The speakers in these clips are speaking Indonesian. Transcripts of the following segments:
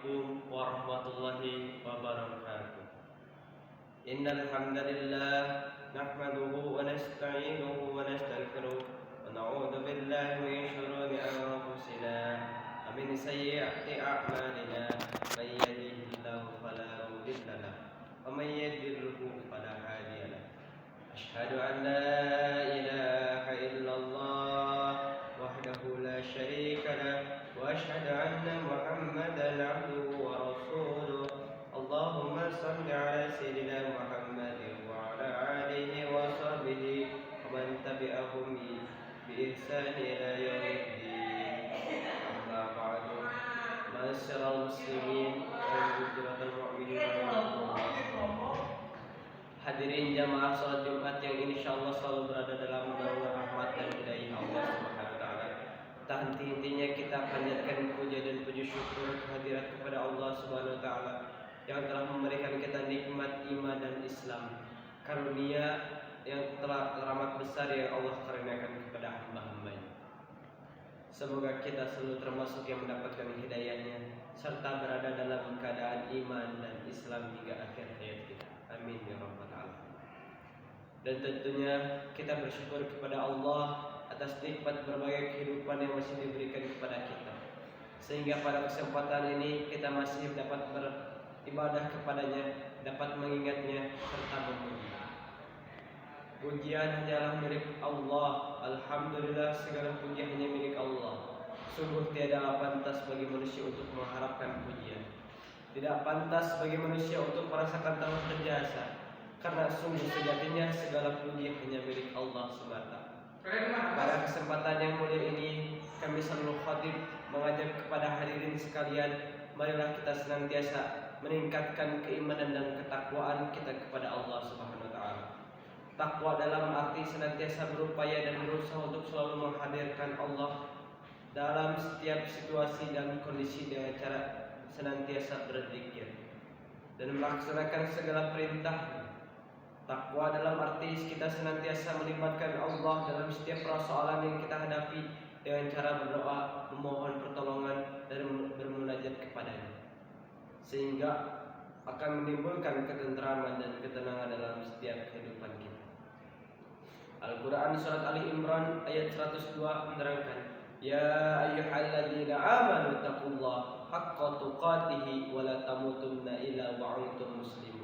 Assalamualaikum warahmatullahi wabarakatuh. Innal hamdalillah nahmaduhu wa nasta'inuhu wa nastaghfiruh wa na'udzu billahi min shururi anfusina wa min sayyiati a'malina. May yahdihillahu fala mudilla lahu wa may yudlilhu fala hadiya lahu. Asyhadu an la ilaha illallah wahdahu la syarika lahu wa asyhadu anna Muhammadan 'abduhu wa rasuluh. Allahumma shalli 'ala sayyidina Muhammadin wa 'ala alihi wa sahbihi wa man tabi'ahum bi ihsan ila yaumiddin. Amma ba'du. Ma'asyiral muslimin wal mu'minin. Hadirin jamaah salat Jumat yang insyaallah selalu berada dalam naungan rahmat dan hidayah Allah Subhanahu wa taala. Tak henti-hentinya kita panjatkan puja dan puji syukur kehadirat kepada Allah Subhanahu wa taala yang telah memberikan kita nikmat iman dan Islam, karunia yang telah teramat besar yang Allah karuniakan kepada hamba-hambanya. Semoga kita selalu termasuk yang mendapatkan hidayahnya serta berada dalam keadaan iman dan Islam hingga akhir hayat kita. Amin ya rabbal alamin. Dan tentunya kita bersyukur kepada Allah atas nikmat berbagai kehidupan yang masih diberikan kepada kita, sehingga pada kesempatan ini kita masih dapat beribadah kepadanya, dapat mengingatnya serta memuji. Pujian hanyalah milik Allah. Alhamdulillah, segala puji hanya milik Allah. Sungguh tiada pantas bagi manusia untuk mengharapkan pujian. Tidak pantas bagi manusia untuk merasakan telah berjasa, karena sungguh sejatinya segala puji hanya milik Allah semata. Pada kesempatan yang mulia ini, kami Salul Khatib mengajak kepada hadirin sekalian, marilah kita senantiasa meningkatkan keimanan dan ketakwaan kita kepada Allah Subhanahu wa taala. Takwa dalam arti senantiasa berupaya dan berusaha untuk selalu menghadirkan Allah dalam setiap situasi dan kondisi dengan cara senantiasa berzikir dan melaksanakan segala perintah. Takwa dalam arti kita senantiasa melibatkan Allah dalam setiap persoalan yang kita hadapi dengan cara berdoa, memohon pertolongan dan bermunajat kepadanya, sehingga akan menimbulkan ketenteraman dan ketenangan dalam setiap kehidupan kita. Al-Quran surat Ali Imran ayat 102 menerangkan, Ya ayyuhalladzina amanu taqullaha haqqa tuqatih wa la tamutunna illa wa antum muslimun.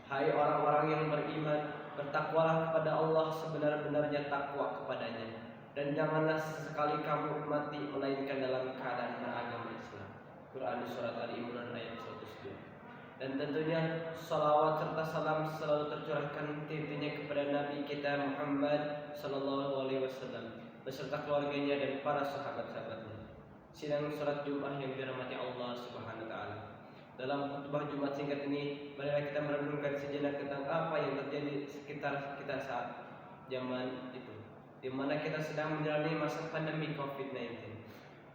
Hai orang-orang yang beriman, bertakwalah kepada Allah sebenar-benarnya takwa kepadanya, dan janganlah sesekali kamu mati melainkan dalam keadaan beragama Islam. Quran surat Ali Imran ayat 102. Dan tentunya salawat serta salam selalu tercurahkan intinya kepada Nabi kita Muhammad sallallahu alaihi wasallam beserta keluarganya dan para sahabat-sahabatnya. Sidang salat Jumat yang dirahmati Allah Subhanahu wa taala. Dalam khutbah Jumat singkat ini, marilah kita merenungkan sejenak tentang apa yang terjadi sekitar kita saat zaman itu, di mana kita sedang menjalani masa pandemi COVID-19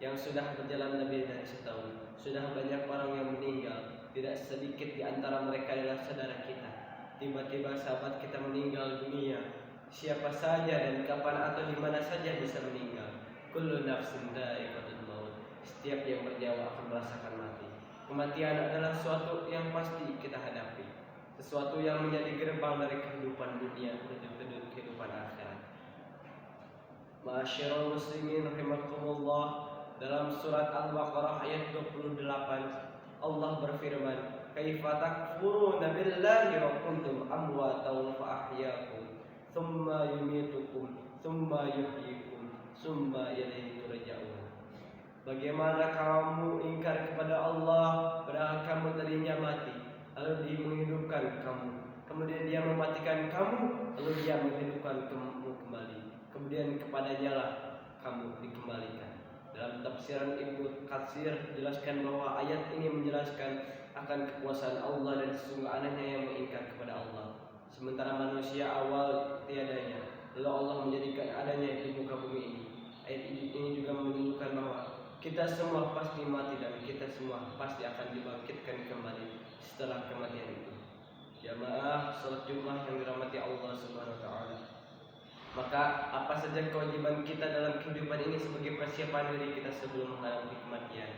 yang sudah berjalan lebih dari setahun. Sudah banyak orang yang meninggal, tidak sedikit di antara mereka adalah saudara kita. Tiba-tiba sahabat kita meninggal dunia. Siapa saja dan kapan atau di mana saja bisa meninggal. Kullu nafsin dha'iqatul maut. Setiap yang bernyawa akan merasakan mati. Kematian adalah suatu yang pasti kita hadapi, sesuatu yang menjadi gerbang dari kehidupan dunia menuju kehidupan akhirat. Ma'asyiral muslimin rahimakumullah, dalam surat Al-Baqarah ayat 28 Allah berfirman, Kaifa takfuruna billahi wa kuntum amwatan fa ahyaakum thumma yumitukum thumma yuhyikum thumma ilaihi turja'un. Bagaimana kamu ingkar kepada Allah padahal kamu tadinya mati, lalu Dia menghidupkan kamu, kemudian Dia mematikan kamu, lalu Dia menghidupkan kamu kembali, kemudian kepadanya lah kamu dikembalikan. Dalam tafsiran Ibnu Katsir dijelaskan bahwa ayat ini menjelaskan akan kekuasaan Allah dan sesungguhnya yang mengingkar kepada Allah, sementara manusia awal tiadanya, lalu Allah menjadikan adanya di muka bumi ini. Ayat ini juga menunjukkan bahwa kita semua pasti mati dan kita semua pasti akan dibangkitkan kembali setelah kematian itu. Jamaah salat Jumat yang dirahmati Allah Subhanahu wa taala. Maka apa saja kewajiban kita dalam kehidupan ini sebagai persiapan diri kita sebelum menghadapi kematian?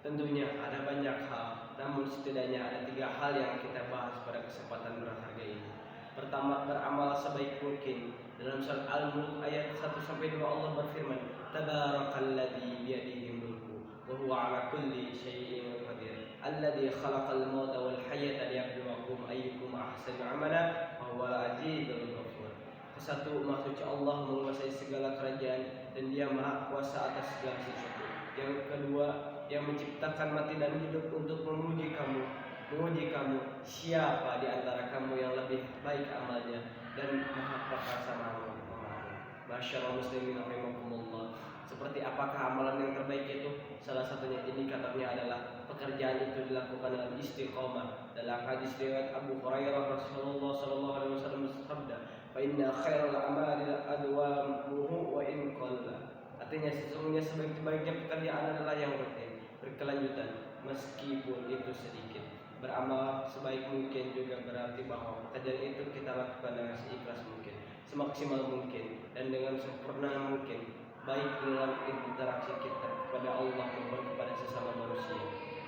Tentunya ada banyak hal, namun setidaknya ada 3 hal yang kita bahas pada kesempatan berharga ini. Pertama, beramal sebaik mungkin. Dalam surat Al-Mulk ayat 1-2 Allah berfirman, Tabarakalladzi biyadihi mulku wa huwa ala kulli syai'in qadir. Alladzi khalaqal mauta wal hayata liyabluwakum ayyukum ahsanu amala wa huwal azizul ghafur. Satu, maksudnya Allah menguasai segala kerajaan dan Dia Maha Kuasa atas segala sesuatu. Yang kedua, yang menciptakan mati dan hidup untuk menguji kamu siapa di antara kamu yang lebih baik amalnya dan maha perkasa maha pemahaman. Masyaallah muslimin rahimakumullah. Seperti apakah amalan yang terbaik itu? Salah satunya indikatornya adalah pekerjaan itu dilakukan dalam istiqomah. Dalam hadis riwayat Abu Hurairah Rasulullah sallallahu alaihi wasallam bersabda, "Fa inna khairal a'mali adwamuhu wa in qalla." Artinya sesungguhnya sebaik-baiknya pekerjaan adalah yang rutin, berkelanjutan meskipun itu sedikit. Beramal sebaik mungkin juga berarti bahwa pekerjaan itu kita lakukan dengan seikhlas mungkin, semaksimal mungkin, dan dengan sempurna mungkin, baik dalam interaksi kita kepada Allah maupun kepada sesama manusia.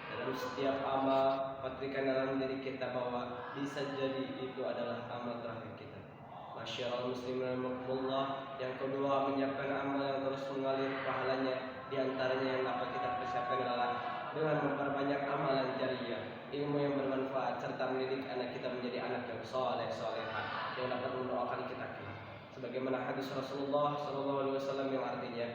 Dalam setiap amal, pastikan dalam diri kita bahwa bisa jadi itu adalah amal terakhir kita. Masyaallah muslimin rahimakumullah. Yang kedua, menyiapkan amal yang terus mengalir pahalanya. Di antaranya yang dapat kita persiapkan adalah dengan memperbanyak amalan jariyah, ilmu yang bermanfaat, serta mendidik anak kita menjadi anak yang saleh-salehah yang dapat mendoakan kita kelak. Sebagaimana hadis Rasulullah SAW yang artinya,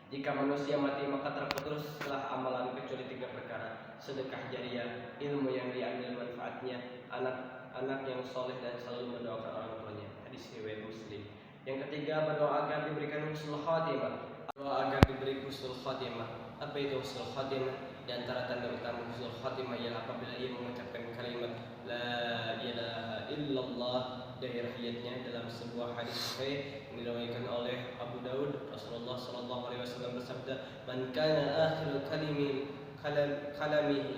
jika manusia mati maka terputus setelah amalan kecuali 3 perkara: sedekah jariyah, ilmu yang diambil manfaatnya, anak yang soleh dan selalu mendoakan orang tuanya. Hadis riwayat Muslim. Yang ketiga, berdoa agar diberikan husnul khatimah. Doa agar diberi husnul khatimah. Apa itu husnul khatimah? Di antara tanda utama husnul khatimah ialah apabila ia mengucapkan kalimat la ilaha illallah dari rahiyatnya. Dalam sebuah hadis sahih yang diriwayatkan oleh Abu Daud, Rasulullah sallallahu alaihi wasallam bersabda, "Man kana akhiru kalamihi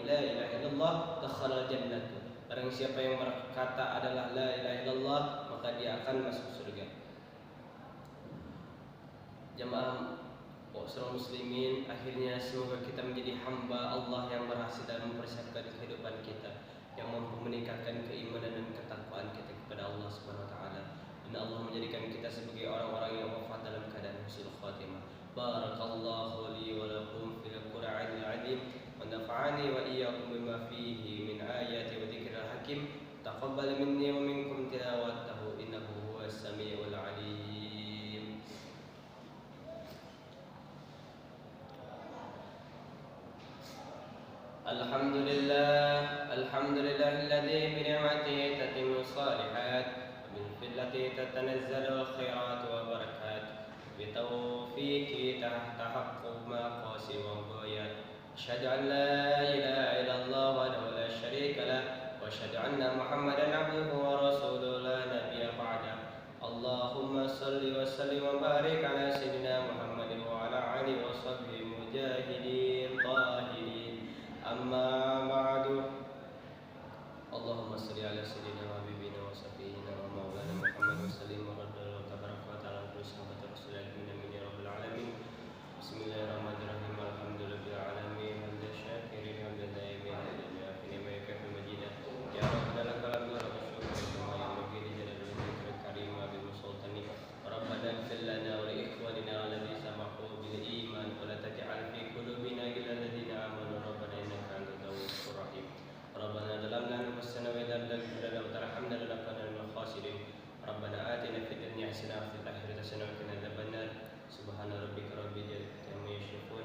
la ilaha illallah dakhala jannah." Barang siapa yang berkata adalah la ilaha illallah, maka dia akan masuk surga. Jamaah seorang muslimin, akhirnya semoga kita menjadi hamba Allah yang berhasil dalam mempersiapkan kehidupan kita, yang mampu meningkatkan keimanan dan ketakwaan kita kepada Allah Subhanahu wa taala, dan Allah menjadikan kita sebagai orang-orang yang wafat dalam keadaan husnul khatimah. Barakallahu li wa lakum fil Qur'anil 'azim wa nafa'ani wa iyyakum bima fihi min ayati wa dzikril hakim. Taqabbal minni wa minkum tilawatahu innahu huwas samiul 'alim. Alhamdulillah alladzi bi ni'matihi tatimmu shalihat wa bil fadlihi tatanazzalu khairat wa barakat, bi tawfiqi tahaqqaqu maqasid wa ghayat. Asyhadu an la ilaha illallah wahdahu la syarika lah wa asyhadu anna Muhammadan abduhu wa rasuluhu la nabiyya ba'da. Allahumma shalli wa sallim wa barik ala sayyidina Muhammadin wa ala alihi wa sahbihi mujahidin tahirin. Amma ba'du. Allahumma salli ala sayyidina wa habibina wa safiyina wa maulana Muhammad wa sallim wa radallahu tabaraka wa ta'ala ala sahabati rasulillah min ya rabbil alamin. Bismillahirrahmanirrahim. Alhamdulillahil alamin. Hamdan syakirin hamdan daimin ila akhir ma yakfi majidah. Ya rabbana lakal hamdu wa lakal syukru kama yanbaghi li jalali wajhikal karim wa bil sultani. Rabbana ighfir lana wa li ikhwanina alladhina sabaqu bil iman wa la taj'al fi qulubina ghillan lil ladzina amanu. Rabbana zalamna anfusana wa illam taghfir lana wa tarhamna lanakunanna minal khasirin. Rabbana atina fid dunya hasanah wa fil akhirati hasanah wa qina adzabannar. Subhana rabbika rabbil izzati amma yasifun.